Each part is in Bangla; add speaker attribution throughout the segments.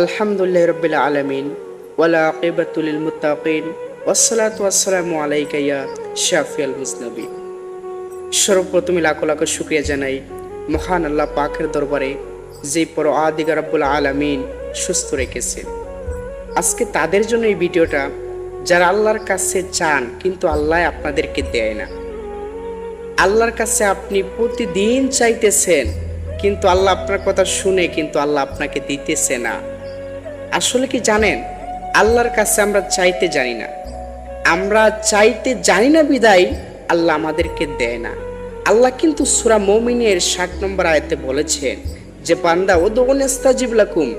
Speaker 1: আলহামদুলিল্লাহি রাব্বিল আলামিন ওয়ালা আকিবাতু লিল মুত্তাকিন ওয়াসসালাতু ওয়াসসালামু আলাইকা ইয়া শাফিয়াল মুজনিবিন। সর্বপ্রথমে লাখো লাখো শুকরিয়া জানাই মহান আল্লাহ পাকের দরবারে, যে পরওয়ারদিগার রব্বুল আলামিন সুস্থ রেখেছেন। আজকে তাদের জন্য এই ভিডিওটা, যারা আল্লাহর কাছে চান কিন্তু আল্লাহ আপনাদেরকে দেয় না। আল্লাহর কাছে আপনি প্রতিদিন চাইতেছেন কিন্তু আল্লাহ আপনার কথা শুনে কিন্তু আল্লাহ আপনাকে দিতেছে না। আসলে কি জানেন, আল্লাহর কাছে আমরা চাইতে জানি না। আমরা চাইতে জানি না বিদায় আল্লাহ আমাদেরকে দেয় না। আল্লাহ কিন্তু সূরা মুমিনের 60 নম্বর আয়াতে বলেছেন যে বান্দা উদউনি আস্তাজিব লাকুম,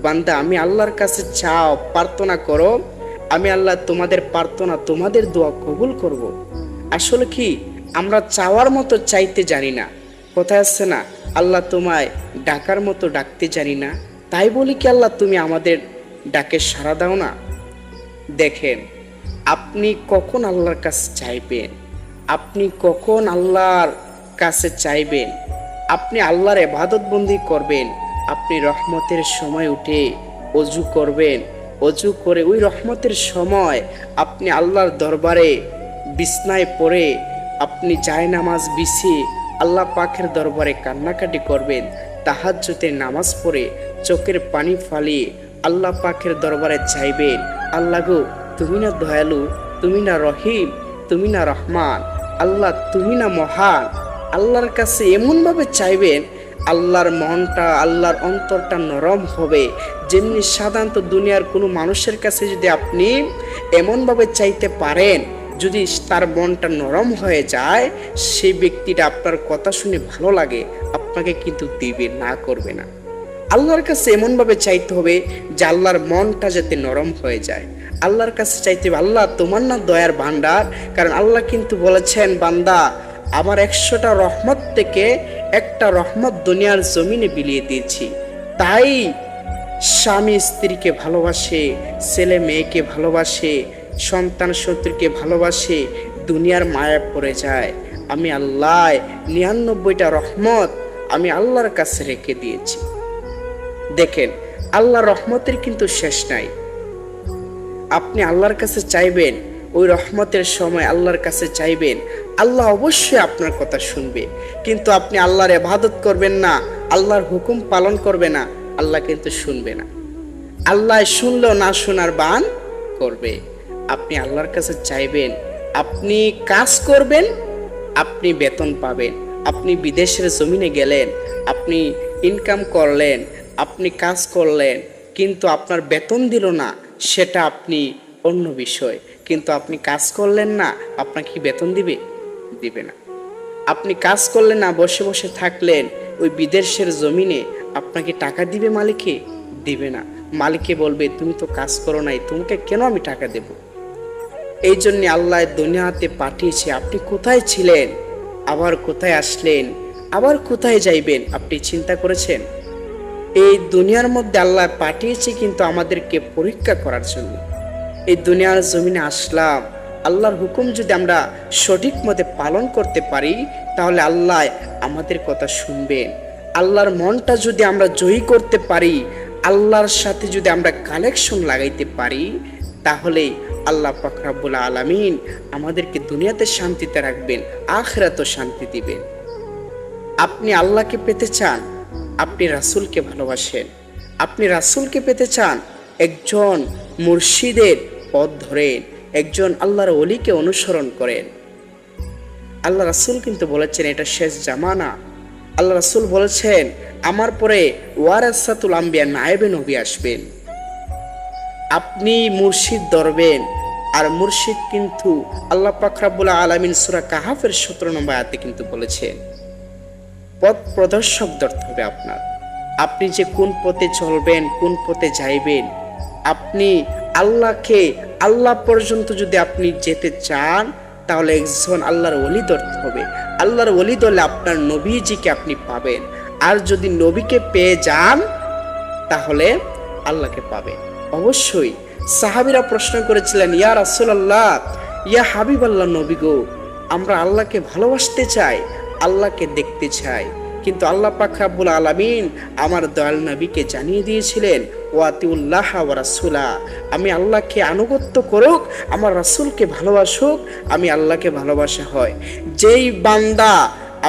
Speaker 1: বান্দা আমি আল্লাহর কাছে চাও, প্রার্থনা করো, আমি আল্লাহ তোমাদের প্রার্থনা, তোমাদের দোয়া কবুল করব। আসলে কি আমরা চাওয়ার মতো চাইতে জানি না। কোথায় আছে না, আল্লাহ তোমায় ডাকার মতো ডাকতে জানি না, তাই বলি কি আল্লাহ তুমি আমাদের ডাকে সাড়া দাও না। দেখেন, আপনি কখন আল্লাহর কাছে চাইবেন, আপনি কখন আল্লাহর কাছে চাইবেন, আপনি আল্লাহর ইবাদত বন্দি করবেন, আপনি রহমতের সময় উঠে অজু করবেন, অজু করে ওই রহমতের সময় আপনি আল্লাহর দরবারে বিছনায় পড়ে আপনি জায়নামাজ বিছিয়ে আল্লাহ পাকের দরবারে কান্নাকাটি করবেন, তাহাজ্জুদের নামাজ পড়ে চোখের পানি ফালিয়ে আল্লাহ পাকের দরবারে চাইবেন, আল্লাহ গো তুমি না দয়ালু, তুমি না রহিম, তুমি না রহমান, আল্লাহ তুমি না মহান। আল্লাহর কাছে এমনভাবে চাইবেন আল্লাহর মনটা, আল্লাহর অন্তরটা নরম হবে। যেমনি সাধারণত দুনিয়ার কোনো মানুষের কাছে যদি আপনি এমনভাবে চাইতে পারেন, যদি তার মনটা নরম হয়ে যায়, সেই ব্যক্তিটা আপনার কথা শুনে ভালো লাগে, আপনাকে কিন্তু দিবে না, করবে না। আল্লাহর কাছে এমনভাবে চাইতে হবে যে আল্লাহর মনটা যাতে নরম হয়ে যায়। আল্লাহর কাছে চাইতে হবে আল্লাহ তোমার না দয়ার ভান্ডার, কারণ আল্লাহ কিন্তু বলেছেন বান্দা আমার 100টা রহমত থেকে একটা রহমত দুনিয়ার জমিনে বিলিয়ে দিয়েছি। তাই স্বামী স্ত্রীকে ভালোবাসে, ছেলে মেয়েকে ভালোবাসে, সন্তান শত্রুকে ভালোবাসে, দুনিয়ার মায়া পড়ে যায়। আমি আল্লাহ 99টা রহমত আমি আল্লাহর কাছে রেখে দিয়েছি। দেখেন, আল্লাহর রহমতের কিন্তু শেষ নাই। আপনি আল্লাহর কাছে চাইবেন, ওই রহমতের সময় আল্লাহর কাছে চাইবেন, আল্লাহ অবশ্যই আপনার কথা শুনবে। কিন্তু আপনি আল্লাহর ইবাদত করবেন না, আল্লাহর হুকুম পালন করবে না, আল্লাহ কিন্তু শুনবে না। আল্লাহ শুনলেও না শোনার বান করবে। আপনি আল্লাহর কাছে চাইবেন, আপনি কাজ করবেন, আপনি বেতন পাবেন। আপনি বিদেশের জমিনে গেলেন, আপনি ইনকাম করলেন, আপনি কাজ করলেন, কিন্তু আপনার বেতন দিল না, সেটা আপনি অন্য বিষয়। কিন্তু আপনি কাজ করলেন না, আপনাকে কি বেতন দিবে? দিবে না। আপনি কাজ করলেন না, বসে বসে থাকলেন ওই বিদেশের জমিনে, আপনাকে টাকা দিবে মালিকে? দিবে না। মালিকে বলবে তুমি তো কাজ করো নাই, তোমাকে কেন আমি টাকা দেব? এই জন্য আল্লাহ দুনিয়াতে পাঠিয়েছে। আপনি কোথায় ছিলেন, আবার কোথায় আসলেন, আবার কোথায় যাইবেন, আপনি চিন্তা করেছেন? এই দুনিয়ার মধ্যে আল্লাহ পাঠিয়েছে কিন্তু আমাদেরকে পরীক্ষা করার জন্য। এই দুনিয়ার জমিনে আসলাম, আল্লাহর হুকুম যদি আমরা সঠিক মতে পালন করতে পারি, তাহলে আল্লাহ আমাদের কথা শুনবেন। আল্লাহর মনটা যদি আমরা জয়ী করতে পারি, আল্লাহর সাথে যদি আমরা কানেকশন লাগাইতে পারি, তাহলে আল্লাহ পাক রব্বুল আলামিন আমাদেরকে দুনিয়াতে শান্তিতে রাখবেন, আখিরাতেও শান্তি দিবেন। আপনি আল্লাহকে পেতে চান, আপনি রাসূলকে ভালোবাসেন। আপনি রাসূলকে পেতে চান, একজন মুর্শিদের পথ ধরেন, একজন আল্লাহর ওলিকে অনুসরণ করেন। আল্লাহ রাসূল কিন্তু বলেছেন এটা শেষ জামানা। আল্লাহ রাসূল বলেছেন আমার পরে ওয়ারাসাতুল আম্বিয়া, নায়েবে নবী আসবেন। আপনি মুর্শিদ ধরবেন, আর মুর্শিদ কিন্তু আল্লাহ পাক রব্বুল আলামিন সূরা কাহাফের 17 নম্বর আয়াতে কিন্তু বলেছেন পথ প্রদর্শক ধরতে হবে আপনার। আপনি যে কোন পথে চলবেন, কোন পথে যাইবেন, আপনি আল্লাহকে, আল্লাহ পর্যন্ত যদি আপনি যেতে চান, তাহলে একজন আল্লাহর ওলি ধরতে হবে। আল্লাহর ওলি ধরলে আপনার নবীজিকে আপনি পাবেন। আর যদি নবীকে পেয়ে যান, তাহলে আল্লাহকে পাবেন অবশ্যই। সাহাবীরা প্রশ্ন করেছিলেন, ইয়া রাসূলুল্লাহ, ইয়া হাবিবাল্লাহ, নবী গো, আমরা আল্লাহকে ভালোবাসতে চাই, আল্লাহকে দেখতে চাই, কিন্তু আল্লাহ পাক রব্বুল আলামিন আমার দয়াল নবীকে জানিয়ে দিয়েছিলেন, ওয়াতিউল্লাহ ওয়া রাসূলা, আমি আল্লাহকে আনুগত্য করুক, আমার রাসূলকে ভালোবাসুক, আমি আল্লাহকে ভালোবাসা হয়। যেই বান্দা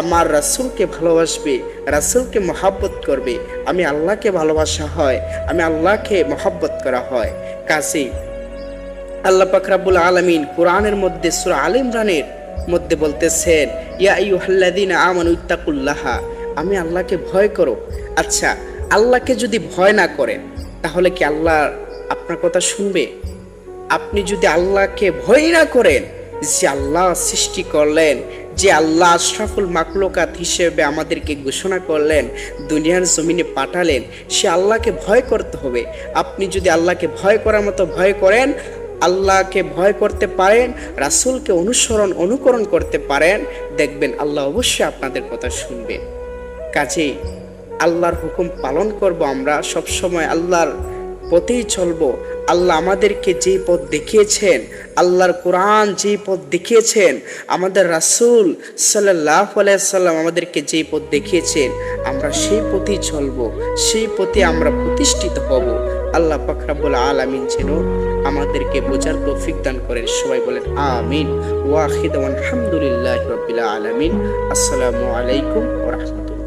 Speaker 1: আমার রাসূলকে ভালোবাসবে, রাসূলকে মহব্বত করবে, আমি আল্লাহকে ভালোবাসা হয়, আমি আল্লাহকে মহব্বত করা হয়। কাজেই আল্লাহ পাক রব্বুল আলামিন কোরআনের মধ্যে সূরা আলে ইমরানের মধ্যে বলতেছেন, ইয়া আইয়ুহাল্লাযীনা আমানু ইত্তাকুল্লাহা, আমি আল্লাহকে ভয় করো। আচ্ছা, আল্লাহকে যদি ভয় না করেন তাহলে কি আল্লাহ আপনার কথা শুনবে? আপনি যদি আল্লাহকে ভয় না করেন, যে আল্লাহ সৃষ্টি করলেন, যে আল্লাহ আশরাফুল মাখলুকাত হিসেবে আমাদেরকে ঘোষণা করলেন, দুনিয়ার জমিনে পাঠালেন, সে আল্লাহকে ভয় করতে হবে। আপনি যদি আল্লাহকে ভয় করার মতো ভয় করেন, আল্লাহকে ভয় করতে পারেন, রাসূলকে অনুকরণ করতে পারেন, দেখবেন আল্লাহ অবশ্যই আপনাদের কথা শুনবেন। কাজেই আল্লাহর হুকুম পালন করব, আমরা সব সময় আল্লাহর পথেই চলবো। আল্লাহ আমাদেরকে যেই পথ দেখিয়েছেন, আল্লাহর কোরআন যেই পথ দেখিয়েছেন, আমাদের রাসূল সাল্লাল্লাহু আলাইহি সাল্লাম আমাদেরকে যেই পথ দেখিয়েছেন, আমরা সেই পথেই চলবো, সেই পথে আমরা প্রতিষ্ঠিত হব। আল্লাহ পাক রব্বুল আলামিন যেন আমাদেরকে বোঝার তৌফিক দান করেন। সবাই বলেন আমিন। ওয়া আখিরু আলহামদুলিল্লাহি রাব্বিল আলামিন। আসসালামু আলাইকুম ওয়া রাহমাতুল্লাহ।